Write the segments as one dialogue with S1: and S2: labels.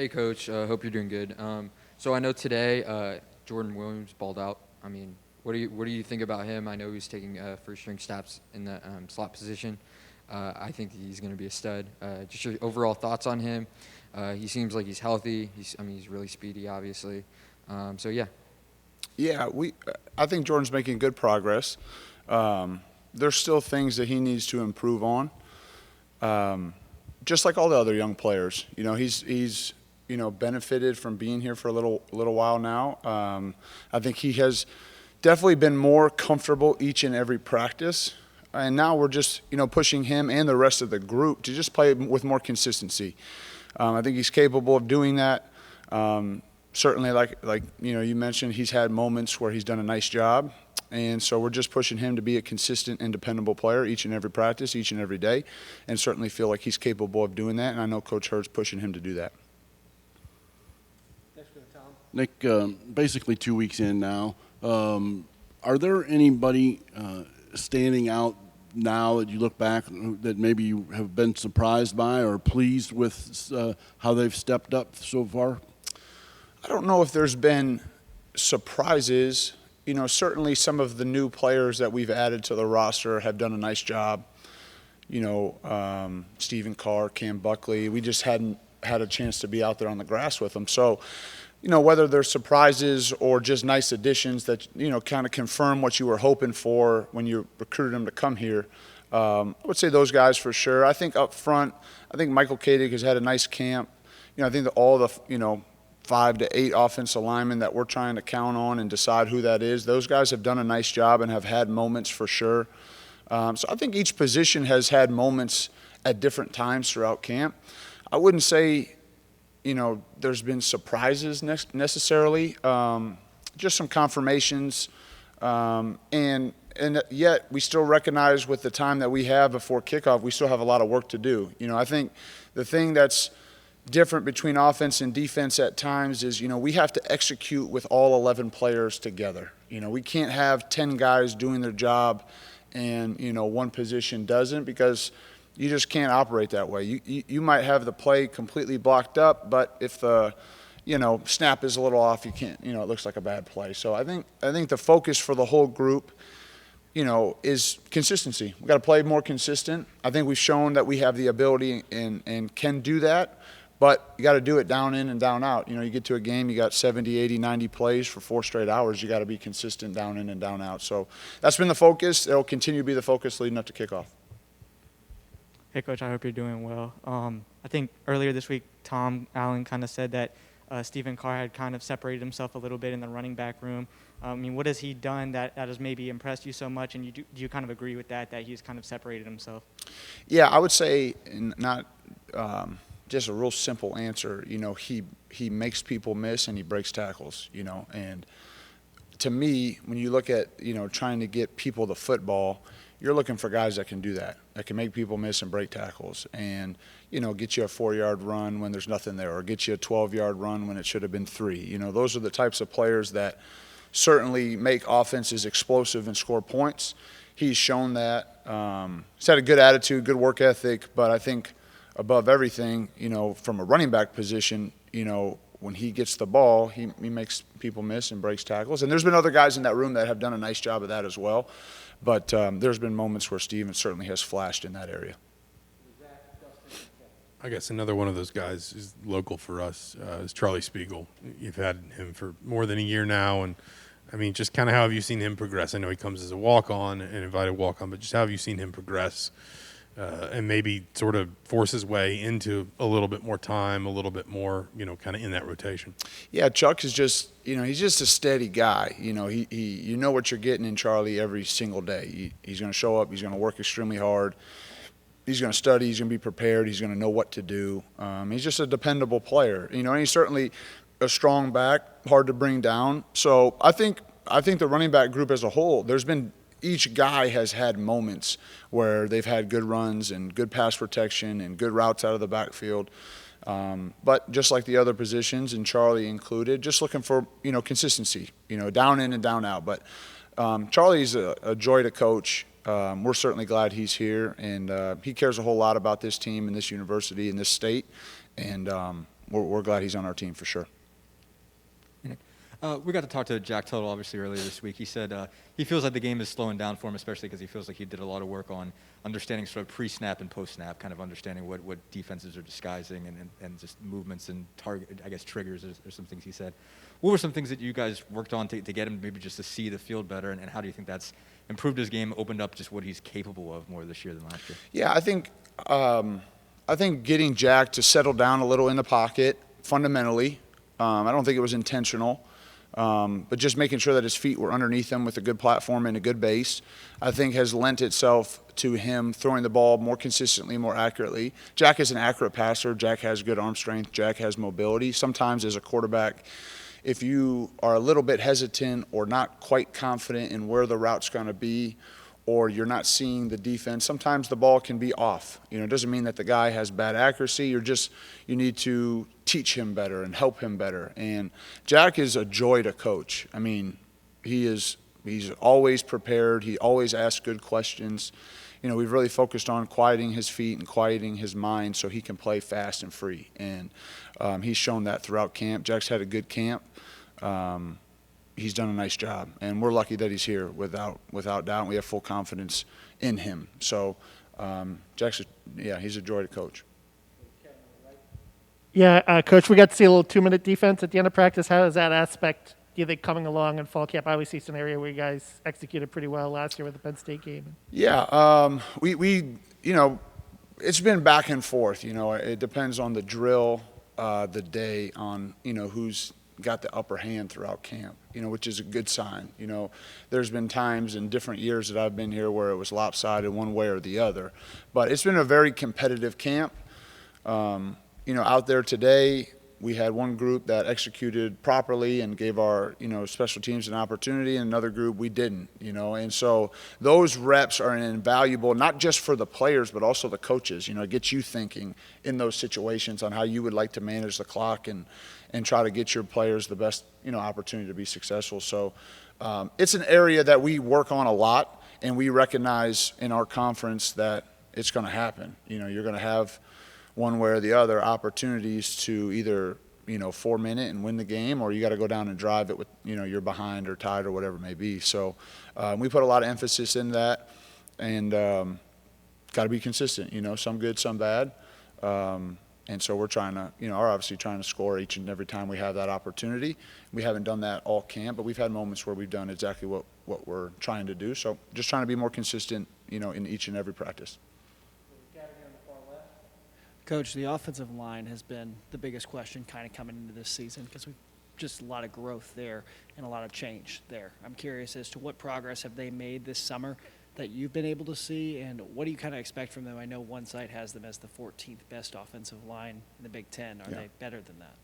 S1: Hey, Coach. Hope you're doing good. So I know today Jordan Williams balled out. I mean, what do you think about him? I know he's taking first string snaps in the slot position. I think he's going to be a stud. Just your overall thoughts on him. He seems like he's healthy. He's really speedy, obviously. So yeah.
S2: Yeah, I think Jordan's making good progress. There's still things that he needs to improve on. Just like all the other young players, he's benefited from being here for a little while now. I think he has definitely been more comfortable each and every practice, and now we're just pushing him and the rest of the group to just play with more consistency. I think he's capable of doing that. Certainly, like you mentioned, he's had moments where he's done a nice job. And so we're just pushing him to be a consistent and dependable player each and every practice, each and every day, and certainly feel like he's capable of doing that. And I know Coach Hurd's pushing him to do that.
S3: Next, Tom.
S4: Nick, basically 2 weeks in now, are there anybody standing out now that you look back that maybe you have been surprised by or pleased with how they've stepped up so far?
S2: I don't know if there's been surprises. Certainly some of the new players that we've added to the roster have done a nice job. Stephen Carr, Cam Buckley. We just hadn't had a chance to be out there on the grass with them. So, whether they're surprises or just nice additions that, kind of confirm what you were hoping for when you recruited them to come here, I would say those guys for sure. I think up front, Michael Kadig has had a nice camp. I think that all the, 5 to 8 offensive linemen that we're trying to count on and decide who that is. Those guys have done a nice job and have had moments for sure. So I think each position has had moments at different times throughout camp. I wouldn't say, there's been surprises necessarily. Just some confirmations. And yet we still recognize with the time that we have before kickoff, we still have a lot of work to do. I think the thing that's different between offense and defense at times is, we have to execute with all 11 players together. We can't have 10 guys doing their job and, one position doesn't, because you just can't operate that way. You might have the play completely blocked up, but if the, snap is a little off, you can't, it looks like a bad play. So I think the focus for the whole group, is consistency. We've got to play more consistent. I think we've shown that we have the ability and can do that. But you got to do it down in and down out. You get to a game, you got 70, 80, 90 plays for 4 straight hours. You got to be consistent down in and down out. So that's been the focus. It'll continue to be the focus leading up to kickoff.
S5: Hey, Coach, I hope you're doing well. I think earlier this week, Tom Allen kind of said that Stephen Carr had kind of separated himself a little bit in the running back room. What has he done that has maybe impressed you so much, and do you kind of agree with that he's kind of separated himself?
S2: Yeah, I would say not just a real simple answer. He makes people miss and he breaks tackles, and to me, when you look at, trying to get people the football, you're looking for guys that can do that can make people miss and break tackles and, get you a 4-yard run when there's nothing there, or get you a 12-yard run when it should have been 3. Those are the types of players that certainly make offenses explosive and score points. He's shown that. He's had a good attitude, good work ethic, but I think above everything, from a running back position, when he gets the ball, he makes people miss and breaks tackles. And there's been other guys in that room that have done a nice job of that as well. But there's been moments where Steven certainly has flashed in that area.
S6: I guess another one of those guys is local for us is Charlie Spiegel. You've had him for more than a year now, and just kind of how have you seen him progress? I know he comes as a walk-on, an invited walk-on, but just how have you seen him progress and maybe sort of force his way into a little bit more time, a little bit more, kind of in that rotation?
S2: Yeah, Chuck is just, he's just a steady guy. You know what you're getting in Charlie every single day. He's going to show up. He's going to work extremely hard. He's going to study. He's going to be prepared. He's going to know what to do. He's just a dependable player, and he's certainly a strong back, hard to bring down. So I think the running back group as a whole, each guy has had moments where they've had good runs and good pass protection and good routes out of the backfield. But just like the other positions, and Charlie included, just looking for, consistency, down in and down out. But Charlie's a joy to coach. We're certainly glad he's here, and he cares a whole lot about this team and this university and this state. And we're glad he's on our team for sure.
S3: We got to talk to Jack Tuttle, obviously, earlier this week. He said he feels like the game is slowing down for him, especially because he feels like he did a lot of work on understanding sort of pre-snap and post-snap, kind of understanding what defenses are disguising and just movements and target, I guess, triggers or some things he said. What were some things that you guys worked on to get him maybe just to see the field better, and how do you think that's improved his game, opened up just what he's capable of more this year than last year?
S2: Yeah, I think getting Jack to settle down a little in the pocket fundamentally. I don't think it was intentional. But just making sure that his feet were underneath him with a good platform and a good base, I think has lent itself to him throwing the ball more consistently, more accurately. Jack is an accurate passer. Jack has good arm strength. Jack has mobility. Sometimes as a quarterback, if you are a little bit hesitant or not quite confident in where the route's going to be, or you're not seeing the defense, sometimes the ball can be off. It doesn't mean that the guy has bad accuracy. You need to teach him better and help him better. And Jack is a joy to coach. I mean, he's always prepared. He always asks good questions. We've really focused on quieting his feet and quieting his mind so he can play fast and free. And he's shown that throughout camp. Jack's had a good camp. He's done a nice job, and we're lucky that he's here without doubt. We have full confidence in him. So Jack's, he's a joy to coach.
S7: Yeah, Coach, we got to see a little 2-minute defense at the end of practice. How is that aspect, do you think, coming along in fall camp? Obviously, it's an area where you guys executed pretty well last year with the Penn State game.
S2: Yeah, we it's been back and forth. It depends on the drill, the day, on who's got the upper hand throughout camp, which is a good sign. There's been times in different years that I've been here where it was lopsided one way or the other, but it's been a very competitive camp. Out there today, we had one group that executed properly and gave our, special teams an opportunity, and another group we didn't, and so those reps are invaluable, not just for the players, but also the coaches. It gets you thinking in those situations on how you would like to manage the clock and try to get your players the best, opportunity to be successful. So it's an area that we work on a lot, and we recognize in our conference that it's going to happen. You're going to have one way or the other opportunities to either 4-minute and win the game, or you got to go down and drive it with you're behind or tied or whatever it may be. So we put a lot of emphasis in that, and got to be consistent. Some good, some bad, and so we're trying to are obviously trying to score each and every time we have that opportunity. We haven't done that all camp, but we've had moments where we've done exactly what we're trying to do. So just trying to be more consistent in each and every practice.
S8: Coach, the offensive line has been the biggest question kind of coming into this season because we've just a lot of growth there and a lot of change there. I'm curious as to what progress have they made this summer that you've been able to see, and what do you kind of expect from them? I know one site has them as the 14th best offensive line in the Big Ten. Are they better than that?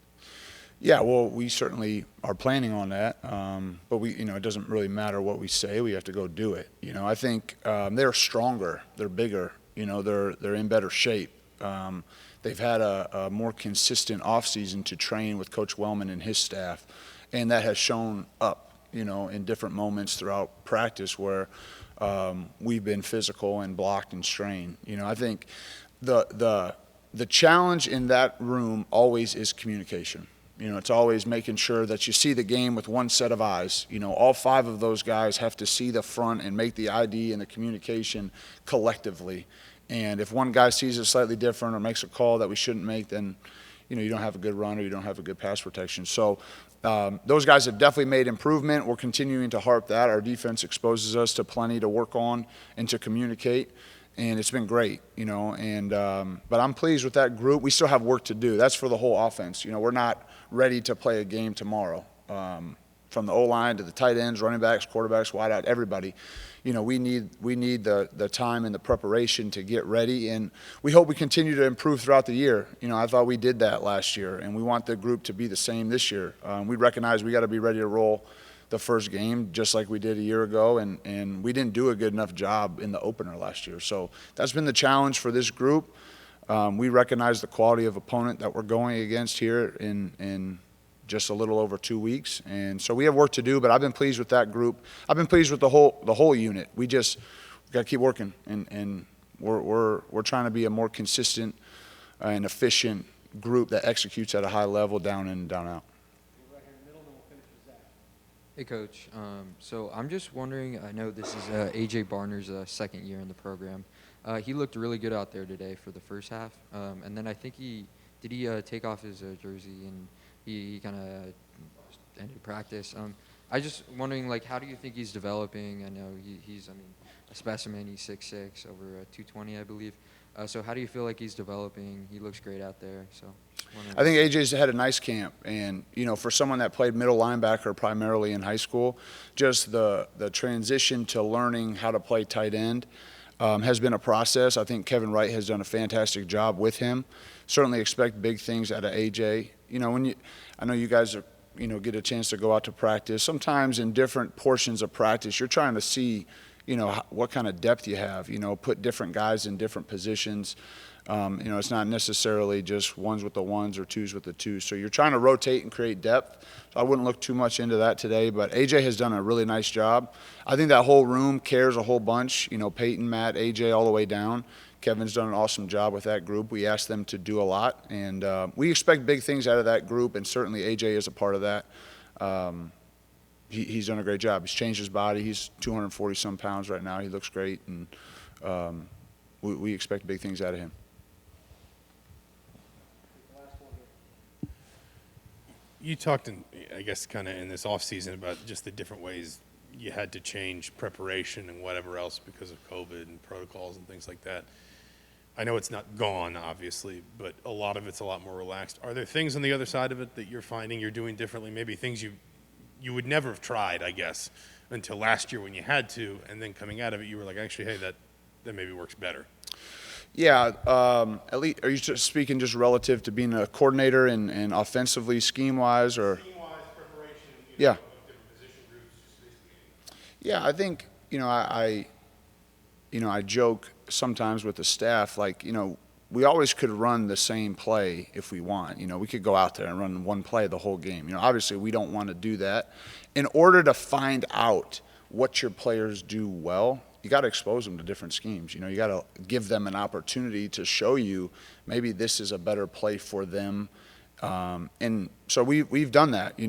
S2: Yeah, well, we certainly are planning on that, but it doesn't really matter what we say. We have to go do it. I think they're stronger, they're bigger, they're in better shape. They've had a more consistent offseason to train with Coach Wellman and his staff, and that has shown up, in different moments throughout practice where we've been physical and blocked and strained. I think the challenge in that room always is communication. It's always making sure that you see the game with one set of eyes. All 5 of those guys have to see the front and make the ID and the communication collectively. And if one guy sees it slightly different or makes a call that we shouldn't make, then you don't have a good run or you don't have a good pass protection. So those guys have definitely made improvement. We're continuing to harp that. Our defense exposes us to plenty to work on and to communicate, and it's been great. But I'm pleased with that group. We still have work to do. That's for the whole offense. We're not ready to play a game tomorrow. From the O-line to the tight ends, running backs, quarterbacks, wideout, everybody. We need the time and the preparation to get ready, and we hope we continue to improve throughout the year. I thought we did that last year, and we want the group to be the same this year. We recognize we got to be ready to roll the first game just like we did a year ago, and we didn't do a good enough job in the opener last year. So that's been the challenge for this group. We recognize the quality of opponent that we're going against here in just a little over 2 weeks, and so we have work to do. But I've been pleased with that group. I've been pleased with the whole unit. We got to keep working, and we're trying to be a more consistent and efficient group that executes at a high level down in and down out.
S1: Hey, Coach. So I'm just wondering, I know this is A.J. Barner's second year in the program. He looked really good out there today for the first half. And then I think he take off his jersey and he kind of ended practice. I just wondering, like, how do you think he's developing? I know he's a specimen. He's 6'6", over 220, I believe. So how do you feel like he's developing? He looks great out there. So just wondering.
S2: I think AJ's had a nice camp, and for someone that played middle linebacker primarily in high school, just the transition to learning how to play tight end has been a process. I think Kevin Wright has done a fantastic job with him. Certainly expect big things out of AJ. I know you guys are get a chance to go out to practice. Sometimes in different portions of practice, you're trying to see what kind of depth you have, put different guys in different positions. It's not necessarily just ones with the ones or twos with the twos. So you're trying to rotate and create depth. So I wouldn't look too much into that today, but AJ has done a really nice job. I think that whole room cares a whole bunch, Peyton, Matt, AJ, all the way down. Kevin's done an awesome job with that group. We asked them to do a lot, and we expect big things out of that group, and certainly AJ is a part of that. He's done a great job. He's changed his body. He's 240-some pounds right now. He looks great, and we expect big things out of him.
S6: You talked, I guess, kind of in this off season about just the different ways you had to change preparation and whatever else because of COVID and protocols and things like that. I know it's not gone, obviously, but a lot of it's a lot more relaxed. Are there things on the other side of it that you're finding you're doing differently? Maybe things you would never have tried, I guess, until last year when you had to, and then coming out of it, you were like, actually, hey, that maybe works better.
S2: Yeah, at least, are you just speaking just relative to being a coordinator and offensively, scheme-wise, or?
S6: Scheme-wise, preparation,
S2: yeah.
S6: Of different position groups, just basically.
S2: Yeah, I think, I joke sometimes with the staff, like, we always could run the same play if we want. We could go out there and run one play the whole game. Obviously we don't want to do that. In order to find out what your players do well, you got to expose them to different schemes. You got to give them an opportunity to show you maybe this is a better play for them. And so we've done that,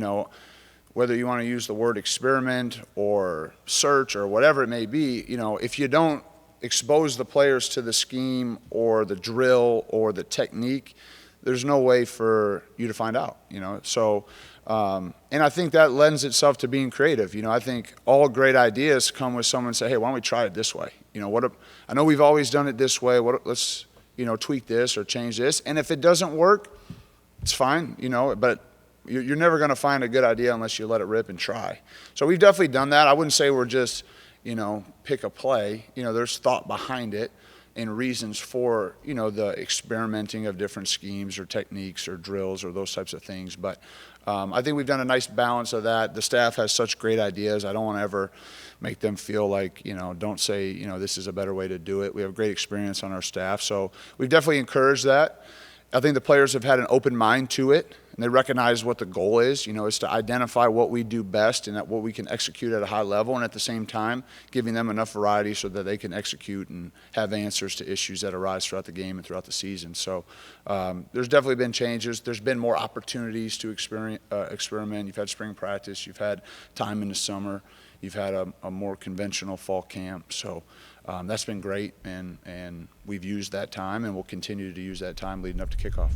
S2: whether you want to use the word experiment or search or whatever it may be, if you don't expose the players to the scheme or the drill or the technique, there's no way for you to find out, So, and I think that lends itself to being creative. I think all great ideas come with someone say, hey, why don't we try it this way? I know we've always done it this way. Let's, tweak this or change this. And if it doesn't work, it's fine, but you're never going to find a good idea unless you let it rip and try. So we've definitely done that. I wouldn't say we're just, pick a play. There's thought behind it and reasons for, the experimenting of different schemes or techniques or drills or those types of things. But I think we've done a nice balance of that. The staff has such great ideas. I don't want to ever make them feel like, don't say, this is a better way to do it. We have great experience on our staff. So we've definitely encouraged that. I think the players have had an open mind to it, and they recognize what the goal is, is to identify what we do best and what we can execute at a high level, and at the same time, giving them enough variety so that they can execute and have answers to issues that arise throughout the game and throughout the season. So there's definitely been changes. There's been more opportunities to experiment. You've had spring practice. You've had time in the summer. You've had a more conventional fall camp. So that's been great, and we've used that time, and we'll continue to use that time leading up to kickoff.